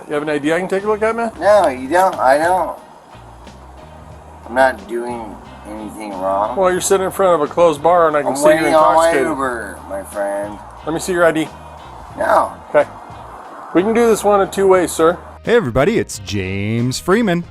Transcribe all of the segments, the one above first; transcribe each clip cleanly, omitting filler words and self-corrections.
You have an ID I can take a look at, man? No, you don't. I don't. I'm not doing anything wrong. Well, you're sitting in front of a closed bar and I can see you're intoxicated. I'm waiting on my Uber, my friend. Let me see your ID. No. Okay. We can do this one of two ways, sir. Hey everybody, it's James Freeman.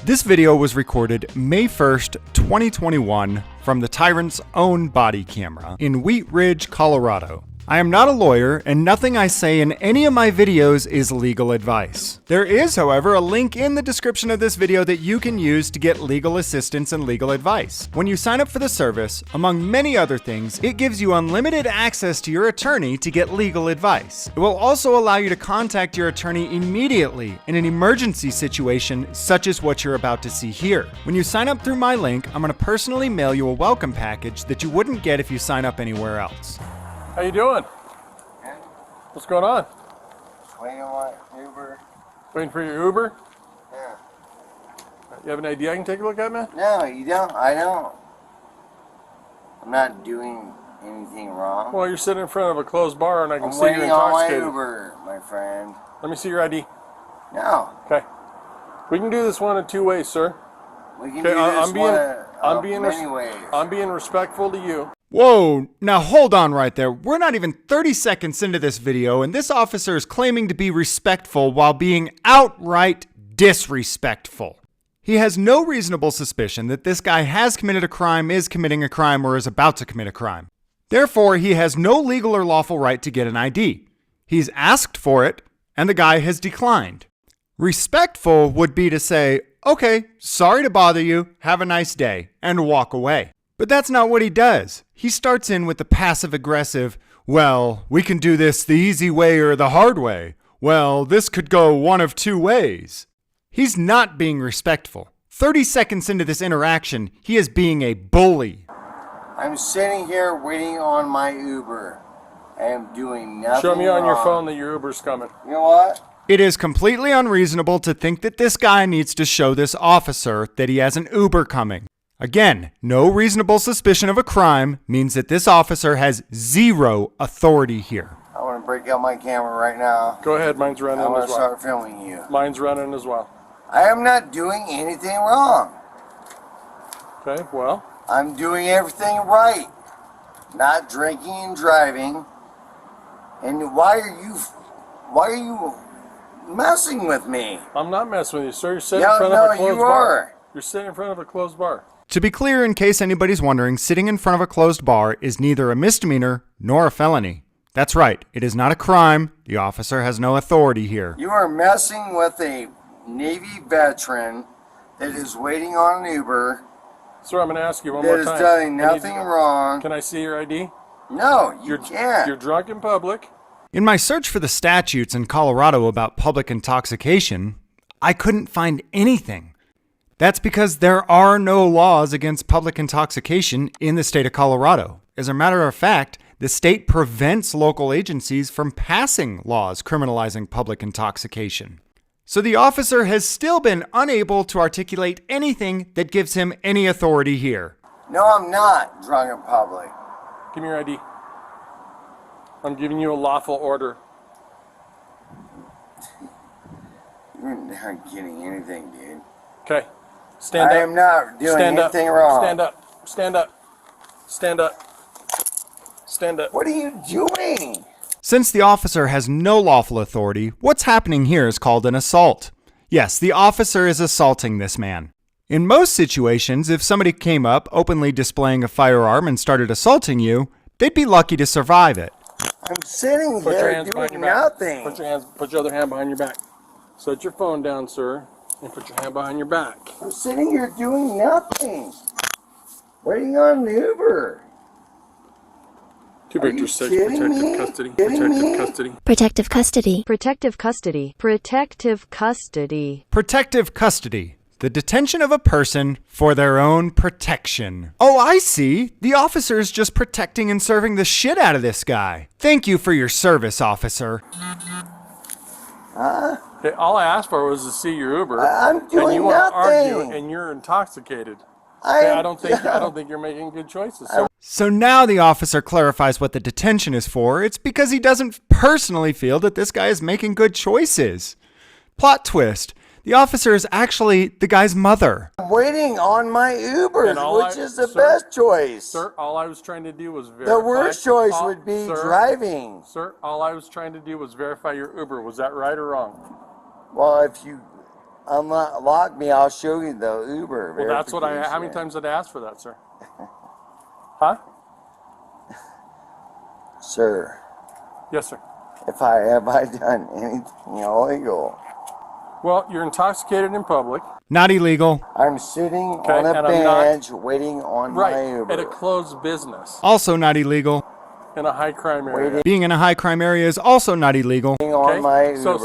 This video was recorded May 1st, 2021 from the Tyrant's own body camera in Wheat Ridge, Colorado. I am not a lawyer, and nothing I say in any of my videos is legal advice. There is, however, a link in the description of this video that you can use to get legal assistance and legal advice. When you sign up for the service, among many other things, it gives you unlimited access to your attorney to get legal advice. It will also allow you to contact your attorney immediately in an emergency situation such as what you're about to see here. When you sign up through my link, I'm going to personally mail you a welcome package that you wouldn't get if you sign up anywhere else. How you doing? Good. What's going on? Waiting on my Uber. Waiting for your Uber? Yeah. You have an ID I can take a look at, man? No, you don't. I don't. I'm not doing anything wrong. Well, you're sitting in front of a closed bar and I can I'm see you're waiting on my intoxicated. Uber, my friend. Let me see your ID. No. Okay. We can do this one of two ways, sir. We can Okay, do this I'm ways. I'm being respectful to you. Whoa, now hold on right there. We're not even 30 seconds into this video and this officer is claiming to be respectful while being outright disrespectful. He has no reasonable suspicion that this guy has committed a crime, is committing a crime, or is about to commit a crime. Therefore, he has no legal or lawful right to get an ID. He's asked for it and the guy has declined. Respectful would be to say, okay, sorry to bother you, have a nice day, and walk away. But that's not what he does. He starts in with the passive-aggressive, well, we can do this the easy way or the hard way. Well, this could go one of two ways. He's not being respectful. 30 seconds into this interaction, he is being a bully. I'm sitting here waiting on my Uber. I am doing nothing Show me on your wrong. phone that your Uber's coming. You know what? It is completely unreasonable to think that this guy needs to show this officer that he has an Uber coming. Again, no reasonable suspicion of a crime means that this officer has zero authority here. I want to break out my camera right now. Go ahead, mine's running I want as to well. start filming you. Mine's running as well. I am not doing anything wrong. Okay, well, I'm doing everything right. Not drinking and driving. And why are you messing with me? I'm not messing with you, sir. You're sitting in front of a closed bar. You're sitting in front of a closed bar. To be clear, in case anybody's wondering, sitting in front of a closed bar is neither a misdemeanor nor a felony. That's right, it is not a crime. The officer has no authority here. You are messing with a Navy veteran that is waiting on an Uber. Sir, I'm going to ask you one more time. That is doing nothing wrong. Can I see your ID? No, you can't. You're drunk in public. In my search for the statutes in Colorado about public intoxication, I couldn't find anything. That's because there are no laws against public intoxication in the state of Colorado. As a matter of fact, the state prevents local agencies from passing laws criminalizing public intoxication. So the officer has still been unable to articulate anything that gives him any authority here. No, I'm not drunk in public. Give me your ID. I'm giving you a lawful order. You're not getting anything, dude. Okay. Stand up. I am not doing anything wrong. Stand up. Stand up. Stand up. Stand up. What are you doing? Since the officer has no lawful authority, what's happening here is called an assault. Yes, the officer is assaulting this man. In most situations, if somebody came up openly displaying a firearm and started assaulting you, they'd be lucky to survive it. I'm sitting Put your here hands behind doing your back. nothing. Put your other hand behind your back. Set your phone down, sir, and put your hand behind your back. I'm sitting here doing nothing. Waiting on an Uber. Two Are Victor 6, you kidding me? protective custody. Kidding me? Protective custody. Protective custody. Protective custody. Protective custody. Protective custody. The detention of a person for their own protection. Oh, I see. The officer is just protecting and serving the shit out of this guy. Thank you for your service, officer. Huh? Okay, all I asked for was to see your Uber. I'm doing and you want to nothing. argue, and you're intoxicated. Okay, I don't think you're making good choices. So now the officer clarifies what the detention is for. It's because he doesn't personally feel that this guy is making good choices. Plot twist. The officer is actually the guy's mother. I'm waiting on my Ubers, which is the best choice. Sir, all I was trying to do was verify. The worst choice would be driving. Sir, all I was trying to do was verify your Uber. Was that right or wrong? Well, if you unlock me, I'll show you the Uber. Well, that's what I. How many times did I ask for that, sir? Huh? Sir. Yes, sir. Have I done anything illegal? Well, you're intoxicated in public. Not illegal. I'm sitting on a bench waiting on my Uber. At a closed business. Also not illegal. In a high crime area. Being in a high crime area is also not illegal. On my Uber. So,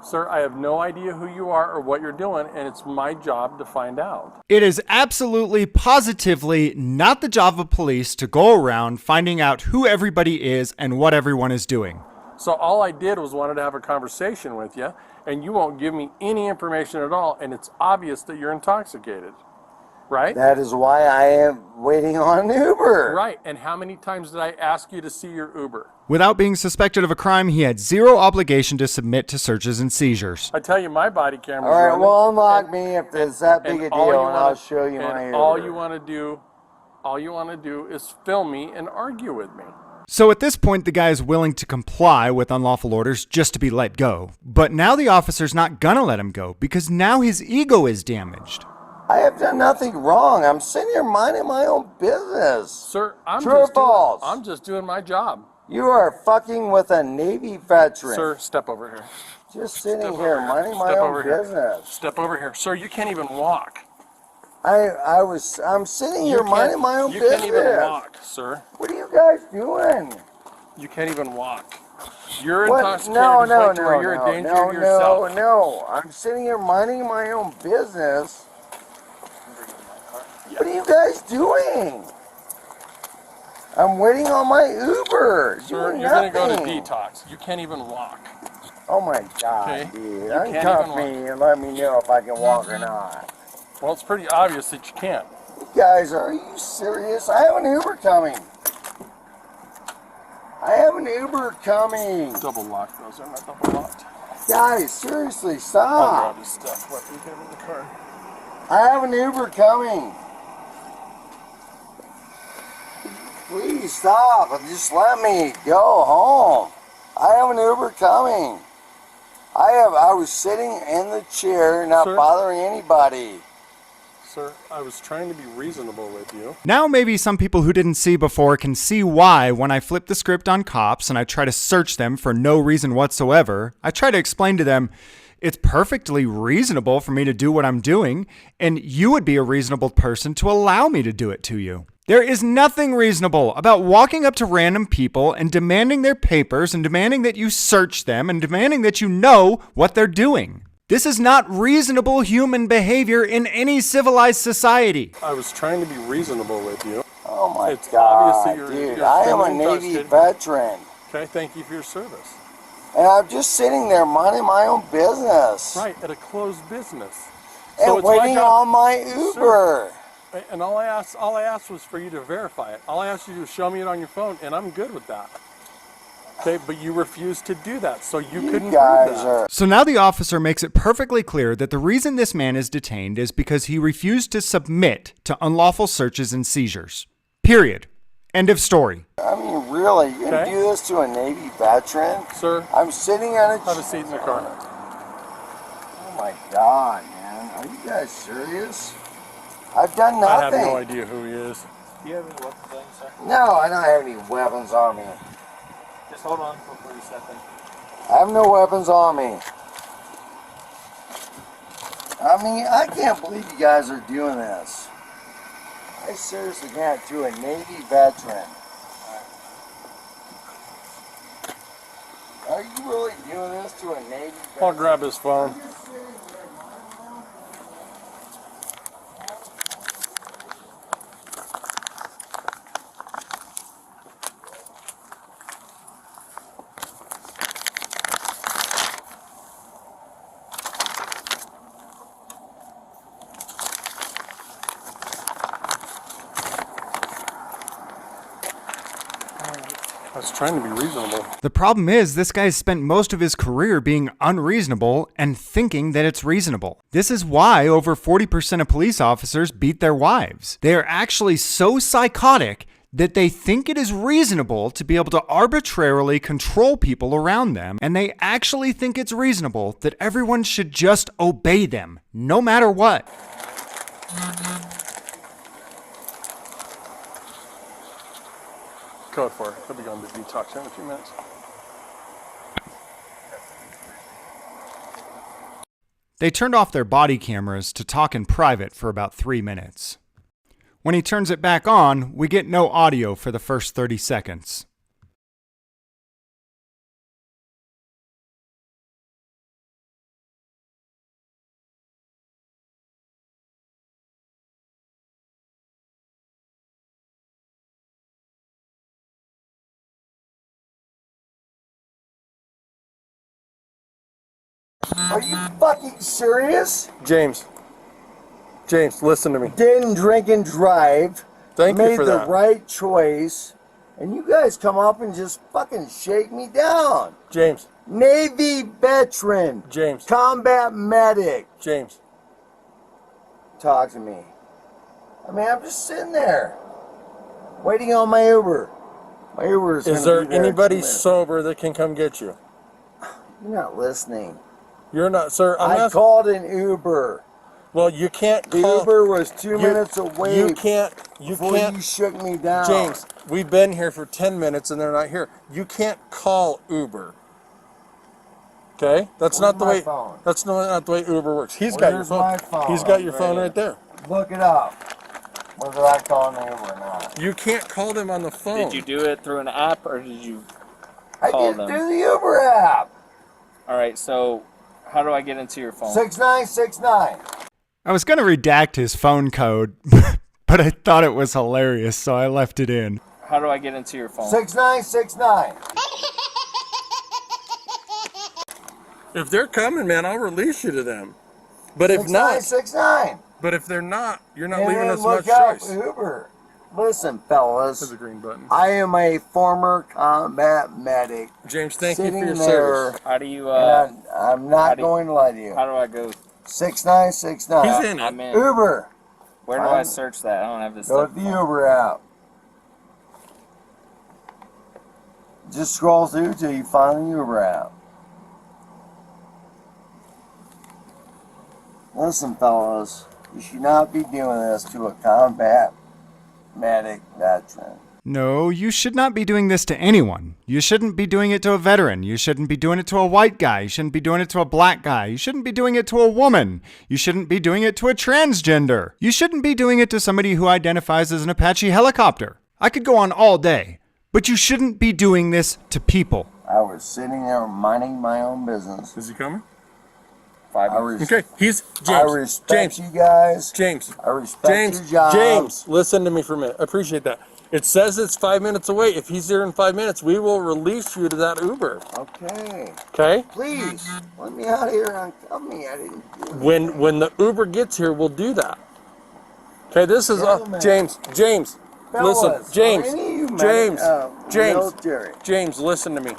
sir, I have no idea who you are or what you're doing, and it's my job to find out. It is absolutely, positively not the job of police to go around finding out who everybody is and what everyone is doing. So all I did was wanted to have a conversation with you, and you won't give me any information at all, and it's obvious that you're intoxicated, right? That is why I am waiting on an Uber. Right, and how many times did I ask you to see your Uber? Without being suspected of a crime, he had zero obligation to submit to searches and seizures. I tell you, my body camera's All right, running, well, unlock me if it's that big a deal, and I'll show you my Uber. All you want to do is film me and argue with me. So at this point, the guy is willing to comply with unlawful orders just to be let go. But now the officer's not gonna let him go because now his ego is damaged. I have done nothing wrong. I'm sitting here minding my own business. Sir, I'm just doing my job. You are fucking with a Navy veteran. Sir, step over here. Just sitting here minding my own business. Step over here. Sir, you can't even walk. I'm sitting here minding my own business. You can't even walk, sir. What are you guys doing? You can't even walk. You're intoxicated where you're a danger to yourself. No. I'm sitting here minding my own business. What are you guys doing? I'm waiting on my Uber. Sir, you're going to go to detox. You can't even walk. Oh my God, dude. Uncuff me and let me know if I can walk or not. Well, it's pretty obvious that you can't. You guys, are you serious? I have an Uber coming. Double lock those. They're not double locked. Guys, seriously, I'll stop. grab his stuff. Let me get him in the car. I have an Uber coming. Please stop and just let me go home. I have an Uber coming. I was sitting in the chair, not bothering anybody. Sir, I was trying to be reasonable with you. Now maybe some people who didn't see before can see why when I flip the script on cops and I try to search them for no reason whatsoever, I try to explain to them it's perfectly reasonable for me to do what I'm doing, and you would be a reasonable person to allow me to do it to you. There is nothing reasonable about walking up to random people and demanding their papers and demanding that you search them and demanding that you know what they're doing. This is not reasonable human behavior in any civilized society. I was trying to be reasonable with you. Oh my God, dude. I am a Navy veteran. Okay, thank you for your service. And I'm just sitting there minding my own business. Right, at a closed business. And waiting on my Uber. Sir, and all I asked was for you to verify it. All I asked you to show me it on your phone, and I'm good with that. Okay, but you refused to do that, so you couldn't prove that. So now the officer makes it perfectly clear that the reason this man is detained is because he refused to submit to unlawful searches and seizures. Period. End of story. I mean, really, you can do this to a Navy veteran? Sir, I'm sitting on a have a seat in the car. Oh my God, man. Are you guys serious? I've done nothing. I have no idea who he is. Do you have any weapons on you, sir? No, I don't have any weapons on me. Just hold on before you step in. I have no weapons on me. I mean, I can't believe you guys are doing this. I seriously can't, to a Navy veteran. Are you really doing this to a Navy veteran? I'll grab his phone. I was trying to be reasonable. The problem is, this guy's spent most of his career being unreasonable and thinking that it's reasonable. This is why over 40% of police officers beat their wives. They are actually so psychotic that they think it is reasonable to be able to arbitrarily control people around them, and they actually think it's reasonable that everyone should just obey them, no matter what. Code 4. He'll be going to detox in a few minutes. They turned off their body cameras to talk in private for about 3 minutes. When he turns it back on, we get no audio for the first 30 seconds. Are you fucking serious? James, listen to me. Didn't drink and drive. Thank you made for the that. right choice. And you guys come up and just fucking shake me down. James, Navy veteran. James, Combat medic. James. Talk to me. I mean, I'm just sitting there. Waiting on my Uber. My Uber is Is there anybody sober that can come get you? You're not listening. You're not, sir. I called an Uber. Well, you can't The call. Uber was 2 minutes away. You can't. Before you shook me down. James, we've been here for 10 minutes and they're not here. You can't call Uber. Okay? That's not the way. Phone? That's not the way Uber works. He's got your Where's phone. my phone? He's got your phone right there. Look it up. Whether I call an Uber or not. You can't call them on the phone. Did you do it through an app or did you I call did them? through the Uber app. All right, so how do I get into your phone? 6969. I was going to redact his phone code, but I thought it was hilarious, so I left it in. How do I get into your phone? 6969. If they're coming, man, I'll release you to them. But if not, 6969. but if they're not, you're not And leaving then us much look up choice. Uber. Listen, fellas. There's a green button. I am a former combat medic. James, thank you for sitting your there, service. How do you, and I'm not going to lie to you. how do I go? 6969. He's in I'm it. in. Uber. Where do I search that? I don't have this Go stuff. to the Uber app. Just scroll through till you find the Uber app. Listen, fellas, you should not be doing this to a combat medic veteran. No, you should not be doing this to anyone. You shouldn't be doing it to a veteran. You shouldn't be doing it to a white guy. You shouldn't be doing it to a black guy. You shouldn't be doing it to a woman. You shouldn't be doing it to a transgender. You shouldn't be doing it to somebody who identifies as an Apache helicopter. I could go on all day, but you shouldn't be doing this to people. I was sitting there minding my own business. Is he coming? 5 I minutes. Okay, he's I James. respect James. you guys. James. I respect your job. James, listen to me for a minute. I appreciate that. It says it's 5 minutes away. If he's here in 5 minutes, we will release you to that Uber. Okay. Okay? Please, let me out of here and tell me I didn't do it. When the Uber gets here, we'll do that. Okay, this is Gentlemen. James. Fellas, Listen, James. are any of you James. military? James, listen to me.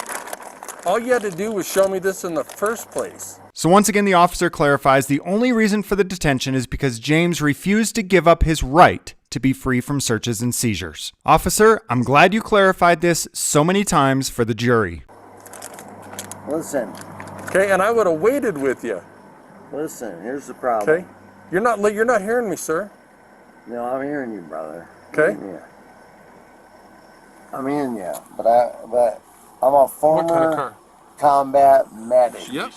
All you had to do was show me this in the first place. So once again, the officer clarifies the only reason for the detention is because James refused to give up his right to be free from searches and seizures. Officer, I'm glad you clarified this so many times for the jury. Listen, Okay, and I would have waited with you. listen, here's the problem. Okay? You're not hearing me, sir. No, I'm hearing you, brother. Okay? Yeah. I'm hearing you, but I'm a What former kind of car? combat medic. Yep.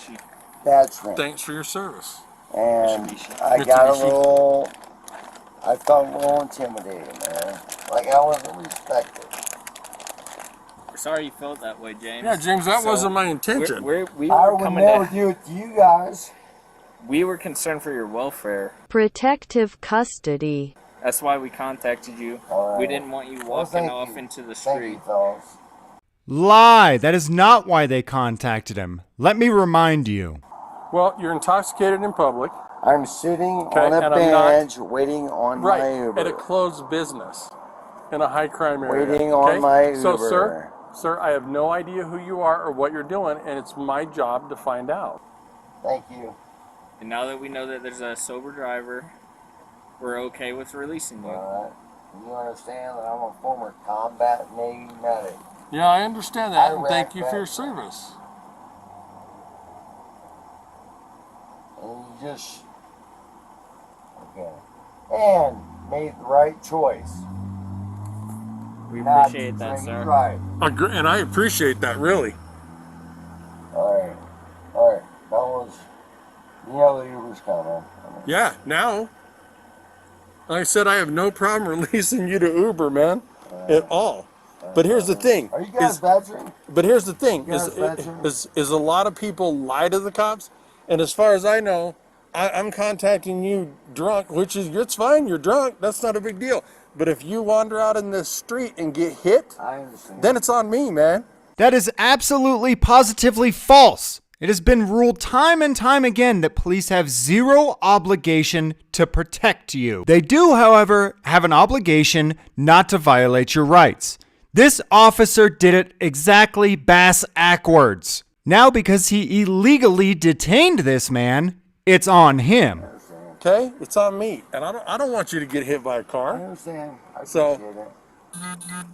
Veteran. Thanks for your service. And I got a Mitsubishi. little, I felt a little intimidated, man. Like I wasn't respected. Sorry you felt that way, James. Yeah, James, that So, wasn't my intention. We I were would coming never to, do it to you guys. we were concerned for your welfare. Protective custody. That's why we contacted you. All right. We didn't want you Well, walking thank off you. into the Thank street. you, fellas. Lie! That is not why they contacted him. Let me remind you. Well, you're intoxicated in public. I'm sitting Okay, on a and I'm not- bench waiting on my Right. Uber. At a closed business. In a high crime area. Waiting on okay? my So, Uber. sir, Sir, I have no idea who you are or what you're doing, and it's my job to find out. Thank you. And now that we know that there's a sober driver, we're okay with releasing you. Alright. You understand that I'm a former combat Navy medic. Yeah, I understand that, and Iraq thank you for your veteran. service. And you just... Okay. And made the right choice. We Not appreciate that, drinking sir. Right. And I appreciate that, really. Alright. Alright. Fellas, you know the Uber's coming. Yeah, now, like I said, I have no problem releasing you to Uber, man, at all. But here's the thing. Are you guys veterans? But here's the thing: You guys veterans? is a lot of people lie to the cops, and as far as I know, I'm contacting you drunk, which is it's fine. You're drunk. That's not a big deal. But if you wander out in this street and get hit, I understand. then it's on me, man. That is absolutely positively false. It has been ruled time and time again that police have zero obligation to protect you. They do, however, have an obligation not to violate your rights. This officer did it exactly bass-ackwards. Now, because he illegally detained this man, it's on him. Okay, it's on me, and I don't want you to get hit by a I car. understand. I So- appreciate it.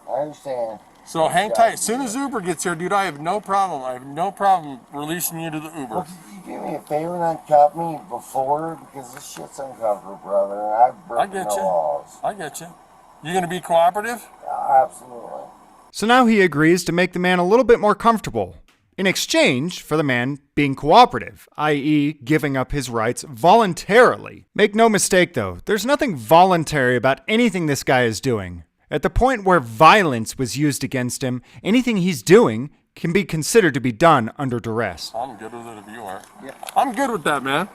I understand. So hang tight. As soon as Uber gets here, dude, I have no problem. I have no problem releasing you to the Uber. Well, could you do me a favor and uncuff me before? Because this shit's uncomfortable, brother. I've broken get the you. laws. I get you. You gonna be cooperative? Absolutely. So now he agrees to make the man a little bit more comfortable in exchange for the man being cooperative, i.e. giving up his rights voluntarily. Make no mistake though, there's nothing voluntary about anything this guy is doing. At the point where violence was used against him, anything he's doing can be considered to be done under duress. I'm good with it if you are. Yeah. I'm good with that, man.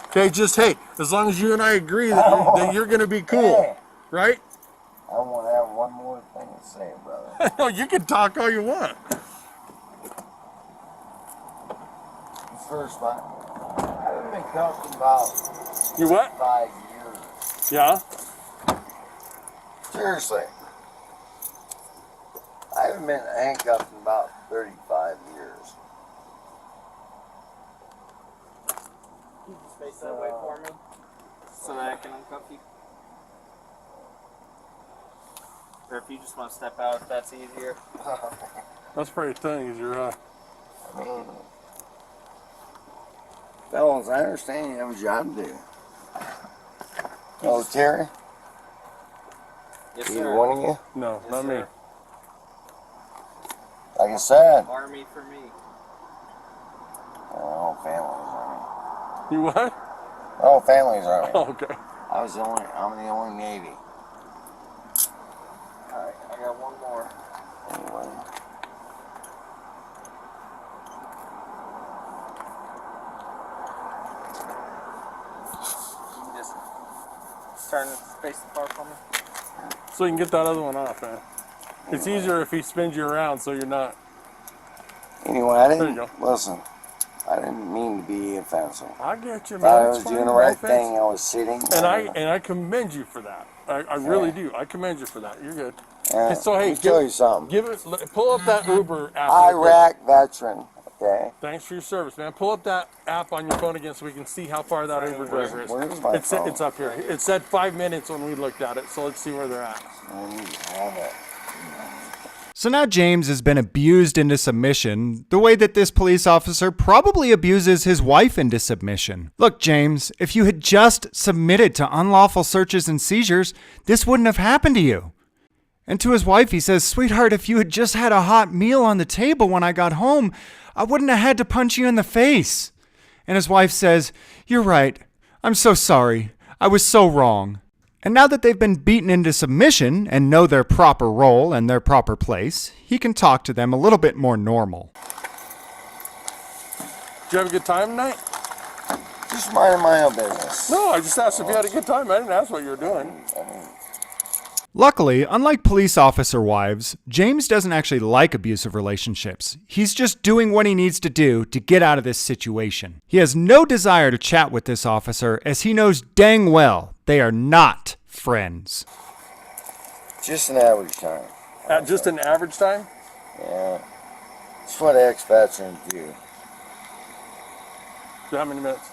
Okay, just hey, as long as you and I agree that, that you're gonna be cool, Hey. right? I want to have one more thing to say, brother. No, you can talk all you want. First, man, I haven't been cuffed in about You what? 5 years. Yeah. Seriously. I haven't been handcuffed in about 35 years. Can you just face that way for me? So that I can uncuff you? Or if you just want to step out, if that's easier. That's pretty thing. Is your I mean, fellas, I understand you have a job to do. Oh, Terry? Yes, Either sir. one of you? no, Yes, not me. sir. Like I said, Army for me. oh, families are You what? me. Oh, families are me. Oh, okay. I'm the only Navy. Alright, I got one more. Anyway. You can just turn and face the car for me. So you can get that other one off, man. It's easier if he spins you around, so you're not. Anyway, I There you didn't, go. listen, I didn't mean to be offensive. I get you, man. Thought I It's was fine, doing the no right offense. thing. I was sitting. And I commend you for that. I really do. I commend you for that. You're good. And So hey, let me tell you something. pull up that Uber app. real quick. Iraq veteran, okay? Thanks for your service, man. Pull up that app on your phone again so we can see how far that Uber driver is. Where's my phone? It's up here. It said 5 minutes when we looked at it, so let's see where they're at. I need to have it. So now James has been abused into submission the way that this police officer probably abuses his wife into submission. Look, James, if you had just submitted to unlawful searches and seizures, this wouldn't have happened to you. And to his wife, he says, "Sweetheart, if you had just had a hot meal on the table when I got home, I wouldn't have had to punch you in the face." And his wife says, "You're right. I'm so sorry. I was so wrong." And now that they've been beaten into submission and know their proper role and their proper place, he can talk to them a little bit more normal. Did you have a good time tonight? Just minding my own business. No, I just asked if you had a good time. I didn't ask what you were doing. Luckily, unlike police officer wives, James doesn't actually like abusive relationships. He's just doing what he needs to do to get out of this situation. He has no desire to chat with this officer as he knows dang well they are not friends. Just an average time. At just an average time? Yeah. That's what ex-veterans do. So how many minutes?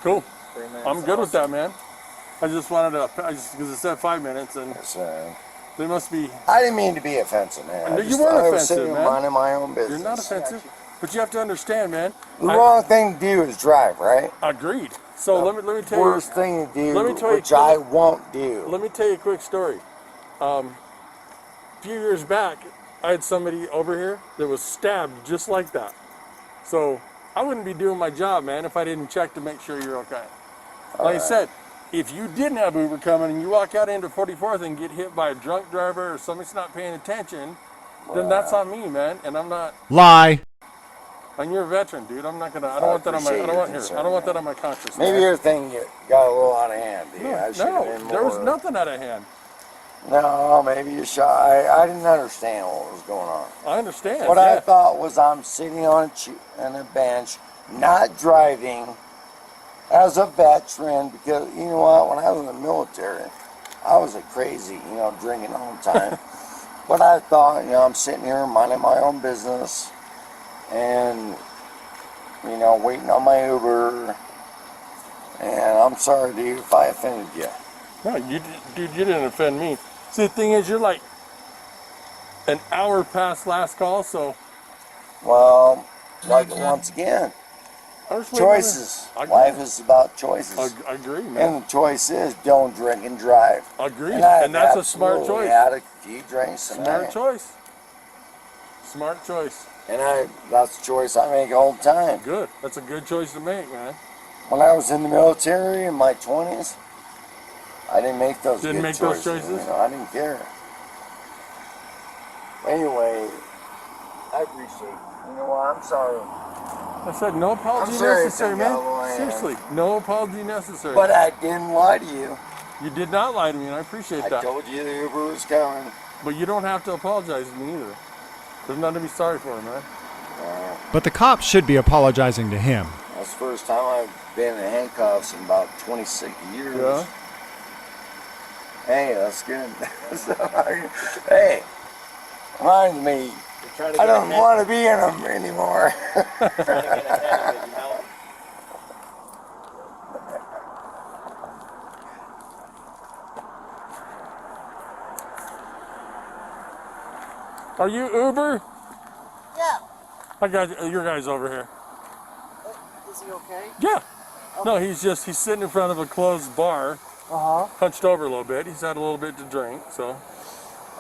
Cool. 3 minutes. I'm good with that, man. I just wanted to, because it said 5 minutes, and So, they must be. I didn't mean to be offensive, man. No, I you just weren't thought I was offensive, sitting man. minding my own business. You're not offensive, but you have to understand, man. The wrong thing to do is drive, right? Agreed. So let me tell Worst you. thing to do, let me tell you- which I won't do. Let me tell you a quick story. A few years back, I had somebody over here that was stabbed just like that. So I wouldn't be doing my job, man, if I didn't check to make sure you're okay. Like I said, if you didn't have Uber coming and you walk out into 44th and get hit by a drunk driver or somebody's not paying attention, then that's on me, man. And I'm not. Lie. And you're a veteran, dude. I'm not gonna. I don't want that on my. I don't want that on my conscience. Maybe man. your thing got a little out of hand, dude. I should have No, been more. there was nothing out of hand. No, maybe you shot. I didn't understand what was going on. I understand. What yeah. I thought was I'm sitting on a bench, not driving, as a veteran, because you know what? When I was in the military, I was a crazy, drinking all the time. But I thought, I'm sitting here minding my own business, and waiting on my Uber. And I'm sorry, dude, if I offended you. No, dude, you didn't offend me. See, the thing is, you're like an hour past last call, so. Well, once again, I was waiting on choices. it. I agree. Life is about choices. I agree, man. And the choice is don't drink and drive. Agreed. I And that's a smart absolutely choice. had a few drinks Smart tonight. choice. Smart choice. And that's the choice I make all the time. Good. That's a good choice to make, man. When I was in the military in my 20s, I didn't make those Didn't good make those choices. choices? I didn't care. Anyway, I appreciate it. You know what? I'm sorry. I said no apology I'm sorry necessary, if I got a man. little Seriously, no apology necessary. But I didn't lie to you. You did not lie to me, and I appreciate I that. told you the Uber was coming. But you don't have to apologize to me either. There's nothing to be sorry for, man. But the cops should be apologizing to him. That's the first time I've been in handcuffs in about 26 years. Yeah. Hey, that's good. Hey, reminds me, I don't want to be in them anymore. Are you Uber? Yeah. I got your guy's over here. Is he okay? Yeah. No, he's sitting in front of a closed bar, hunched over a little bit. He's had a little bit to drink, so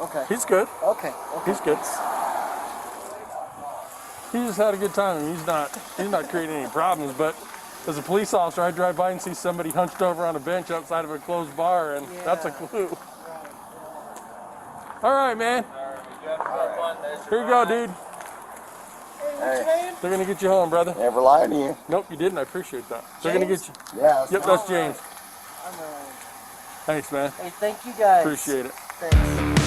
Okay. he's good. Okay. He's good. He just had a good time. I mean, he's not creating any problems, but as a police officer, I drive by and see somebody hunched over on a bench outside of a closed bar, and that's a clue. All right, man. Here you go, dude. Hey, They're gonna get you home, brother. never lied to you. Nope, you didn't. I appreciate that. They're gonna get you. Yeah. Yep, that's James. I'm Thanks, man. Hey, thank you guys. Appreciate it. Thanks.